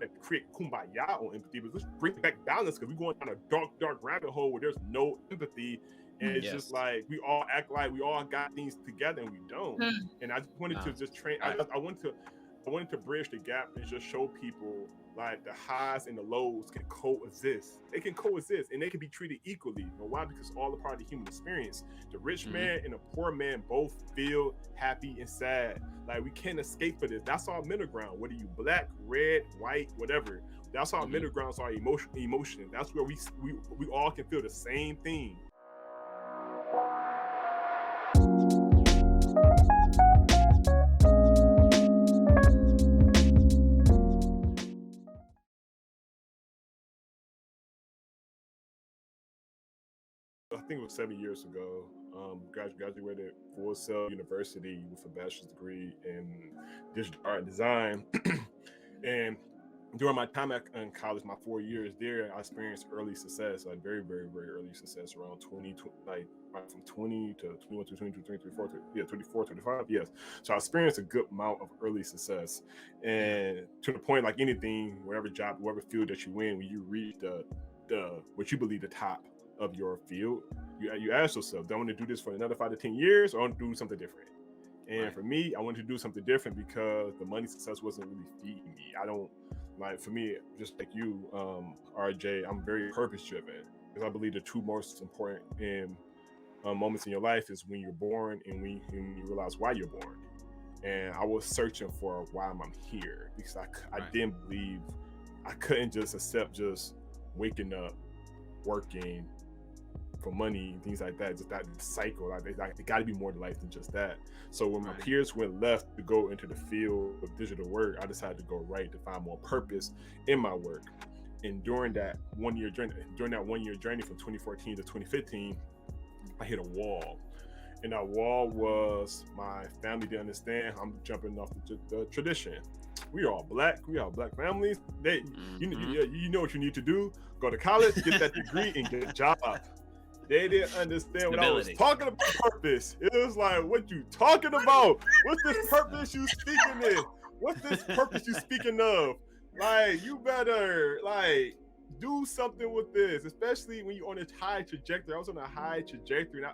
to create kumbaya on empathy, but let's bring it back balance because we're going down a dark rabbit hole where there's no empathy. And it's just like we all act like we all got things together and we don't. And I just wanted to just train. I wanted to bridge the gap and just show people like the highs and the lows can coexist. They can coexist and they can be treated equally. You know why? Because it's all a part of the human experience. The rich man and the poor man both feel happy and sad. Like we can't escape for this. That's our middle ground. Whether you black, red, white, whatever. That's our middle grounds. Our emotion. That's where we all can feel the same thing. I think it was 7 years ago. Graduated Full Sail University with a bachelor's degree in digital art and design. And during my time in college, my 4 years there, I experienced early success, like very, very, very early success around 20, like right from 20 to 21 to 22, 23, 24, 24, 25, yes. So I experienced a good amount of early success. And to the point, like anything, whatever job, whatever field that you in, when you reach the what you believe the top of your field, you ask yourself, do I want to do this for another 5 to 10 years or I want to do something different? And for me, I wanted to do something different because the money success wasn't really feeding me. I don't, like, for me, just like you, RJ, I'm very purpose driven because I believe the two most important moments in your life is when you're born and when you realize why you're born. And I was searching for why I'm here because I didn't believe, I couldn't just accept just waking up, working for money and things like that, just that cycle. Like it got to be more to life than just that. So when my peers went left to go into the field of digital work, I decided to go right to find more purpose in my work. And during that 1 year journey, from 2014 to 2015, I hit a wall. And that wall was my family didn't understand. I'm jumping off the tradition. We are all black families. You know what you need to do. Go to college, get that degree, and get a job. They didn't understand what I was talking about purpose. It was like, what you talking about? What's this purpose you speaking in? What's this purpose you speaking of? Like, you better, like, do something with this, especially when you're on a high trajectory. I was on a high trajectory.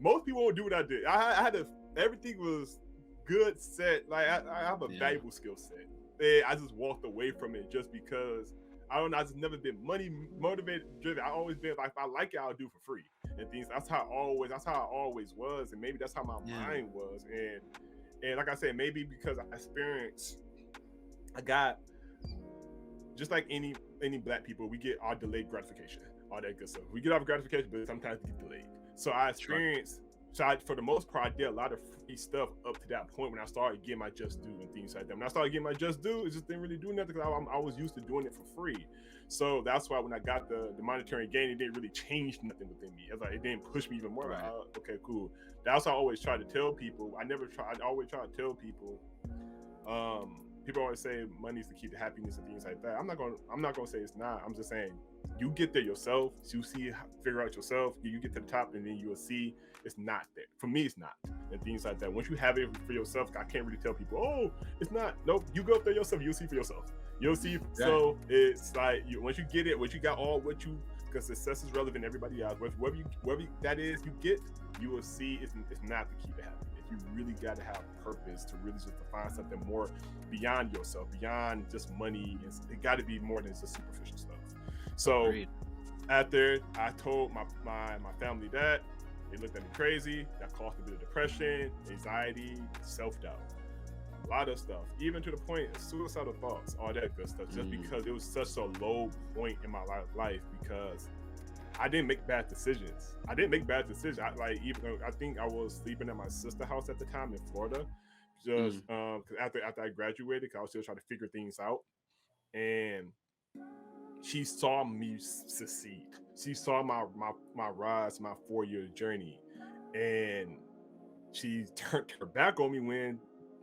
Most people won't do what I did. I had everything was good set. Like, I have a valuable skill set. And I just walked away from it just because I don't know. I just never been money motivated, driven. I always been like, if I like it, I'll do for free and things. That's how I always was, and maybe that's how my mind was. And like I said, maybe because I got just like any black people, we get our delayed gratification, all that good stuff. We get our gratification, but sometimes we get delayed. So I experienced. So for the most part, I did a lot of free stuff up to that point when I started getting my just due and things like that. When I started getting my just due, it just didn't really do nothing because I was used to doing it for free. So that's why when I got the monetary gain, it didn't really change nothing within me. It was like, it didn't push me even more. Like, oh, okay, cool. That's what I always try to tell people. I always try to tell people. People always say money's the key to happiness and things like that. I'm not gonna say it's not. I'm just saying you get there yourself. So you figure out yourself. You get to the top, and then you will see it's not there. For me, it's not, and things like that. Once you have it for yourself, I can't really tell people, oh, it's not. Nope, you go up there yourself. You'll see for yourself. You'll see. Yeah. So it's like once you get it, once you got all what you, because success is relevant to everybody else. Whatever that is, you get, you will see it's not the key to happiness. You really got to have purpose to really just to find something more beyond yourself, beyond just money. It got to be more than just superficial stuff. So after I told my family that, they looked at me crazy. That caused a bit of depression, anxiety, self-doubt, a lot of stuff, even to the point of suicidal thoughts, all that good stuff, just because it was such a low point in my life because I didn't make bad decisions. I think I was sleeping at my sister's house at the time in Florida, just because after I graduated, because I was still trying to figure things out, and she saw me succeed. She saw my rise, my 4-year journey, and she turned her back on me when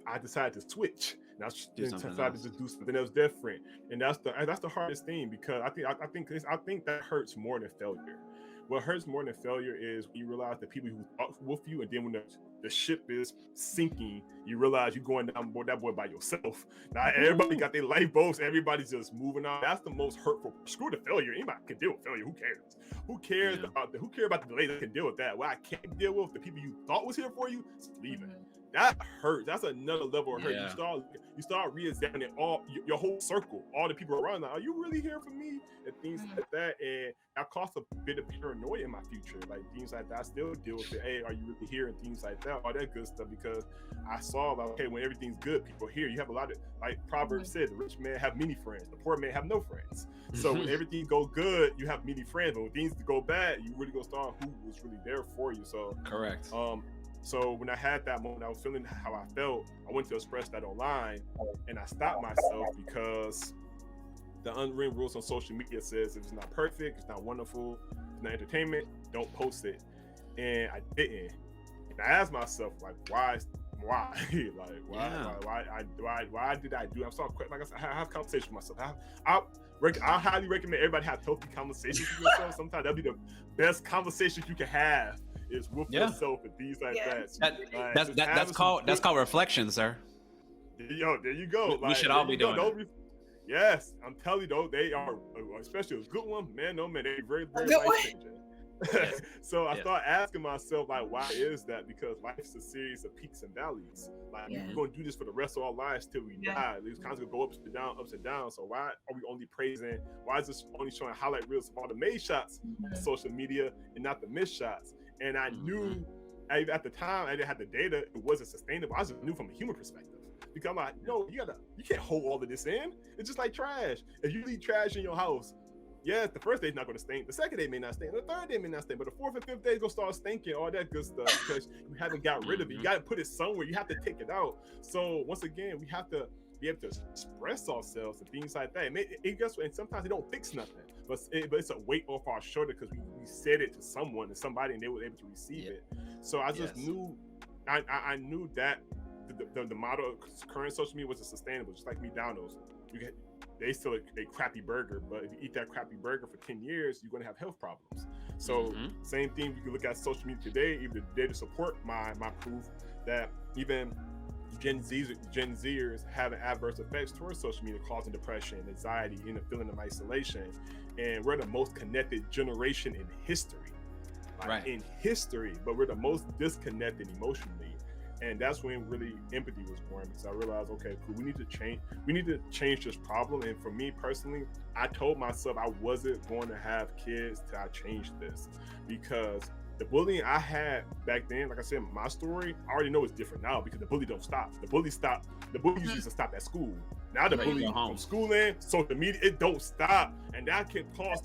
I decided to switch. And I decided to just do something else different, and that's the hardest thing because I think that hurts more than failure. What hurts more than failure is when you realize that people who thought with you, and then when the ship is sinking, you realize you're going down board that boy by yourself. Now everybody got their lifeboats, everybody's just moving on. That's the most hurtful. Screw the failure. Anybody can deal with failure. Who cares? Who cares about the delay that can deal with that? What I can't deal with, the people you thought was here for you, leaving. That hurts. That's another level of hurt. You start re-examining all your whole circle, all the people around. Like, are you really here for me? And things like that. And that caused a bit of paranoia in my future. Like things like that. I still deal with it. Hey, are you really here? And things like that. All that good stuff. Because I saw like, okay, when everything's good, people are here. You have a lot of, like Proverbs said, the rich man have many friends, the poor man have no friends. So when everything go good, you have many friends. But when things go bad, you really go start who was really there for you. So correct. So when I had that moment, I was feeling how I felt. I went to express that online, and I stopped myself because the unwritten rules on social media says if it's not perfect, it's not wonderful, it's not entertainment, don't post it. And I didn't. And I asked myself, like, why? Like, why did I do? I'm sorry. Like I said, I have conversations with myself. I highly recommend everybody have healthy conversations with yourself. Sometimes that'll be the best conversations you can have. Is with yourself and things like that. That's called reflection, sir. Yo, there you go. We should all be doing it. Yes, I'm telling you though, they are, especially a good one, man. No man, they're very, very life changing. So I started asking myself, like, why is that? Because life's a series of peaks and valleys. Like we're gonna do this for the rest of our lives till we die. These constantly go ups and down. So why are we only praising? Why is this only showing highlight reels of all the made shots on social media and not the missed shots? And I knew at the time I didn't have the data, it wasn't sustainable. I just knew from a human perspective. Because I'm like, no, you can't hold all of this in. It's just like trash. If you leave trash in your house, the first day's not going to stink. The second day may not stink. The third day may not stink. But the fourth and fifth day is going to start stinking, all that good stuff, because you haven't got rid of it. You got to put it somewhere. You have to take it out. So once again, we have to be able to express ourselves and things like that. And sometimes it don't fix nothing, but it's a weight off our shoulder because we said it to someone and somebody, and they were able to receive it. So I just knew, I knew that the model of current social media wasn't sustainable. Just like McDonald's, they still a crappy burger, but if you eat that crappy burger for 10 years, you're going to have health problems. So same thing, we can look at social media today, even the data support my proof that even Gen Zers having adverse effects towards social media, causing depression, anxiety, and a feeling of isolation. And we're the most connected generation in history. In history, but we're the most disconnected emotionally. And that's when really empathy was born, because I realized, okay, cool, we need to change this problem. And for me personally, I told myself I wasn't going to have kids till I changed this, because the bullying I had back then, like I said, my story, I already know it's different now, because the bully don't stop. The bully used to stop at school. Now the bully from schooling, social media, it don't stop. And that can cause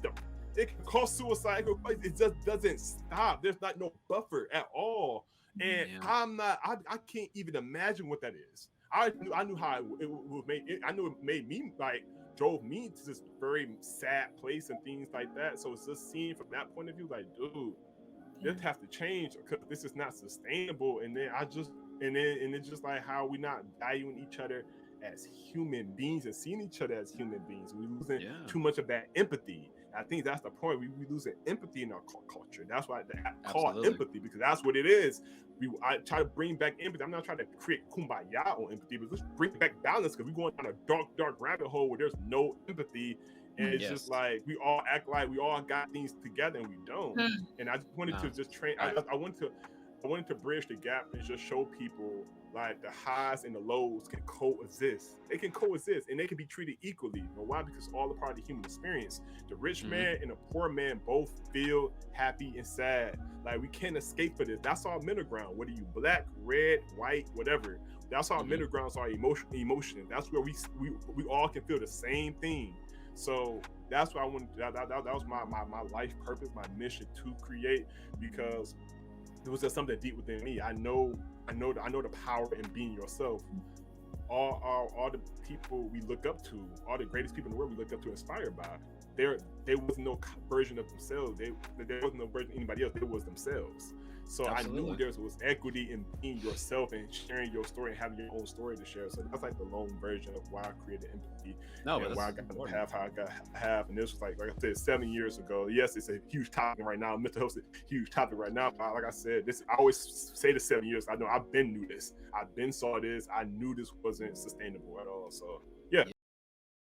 suicide. It just doesn't stop. There's not no buffer at all. And I can't even imagine what that is. I knew how it would make it. I knew it made me, like, drove me to this very sad place and things like that. So it's just seeing from that point of view, like, dude, this has to change, because this is not sustainable. And then it's just like how we not valuing each other as human beings and seeing each other as human beings. We losing too much of that empathy. I think that's the point. We losing empathy in our culture. That's why the app called empathy, because that's what it is. I try to bring back empathy. I'm not trying to create kumbaya on empathy, but let's bring back balance, because we're going down a dark rabbit hole where there's no empathy. And it's just like we all act like we all got things together, and we don't. And I just wanted to just train. I wanted to bridge the gap and just show people, like, the highs and the lows can coexist. They can coexist, and they can be treated equally. You know why? Because all a part of the human experience. The rich man and the poor man both feel happy and sad. Like, we can't escape for this. That's our middle ground. Whether you black, red, white, whatever. That's our middle ground. Our emotion. That's where we all can feel the same thing. So that's what I wanted. That was my life purpose, my mission to create, because it was just something deep within me. I know the power in being yourself. All the people we look up to, all the greatest people in the world we look up to, inspired by, there was no version of themselves. There was no version of anybody else. It was themselves. So Absolutely. I knew there was equity in being yourself and sharing your story and having your own story to share. So that's like the long version of why I created Empathy and why I got the path how I got have. And this was like I said, 7 years ago. Yes, it's a huge topic right now. Mental health is a huge topic right now. But like I said, I always say the 7 years. I know I've been knew this. I've been saw this. I knew this wasn't sustainable at all. So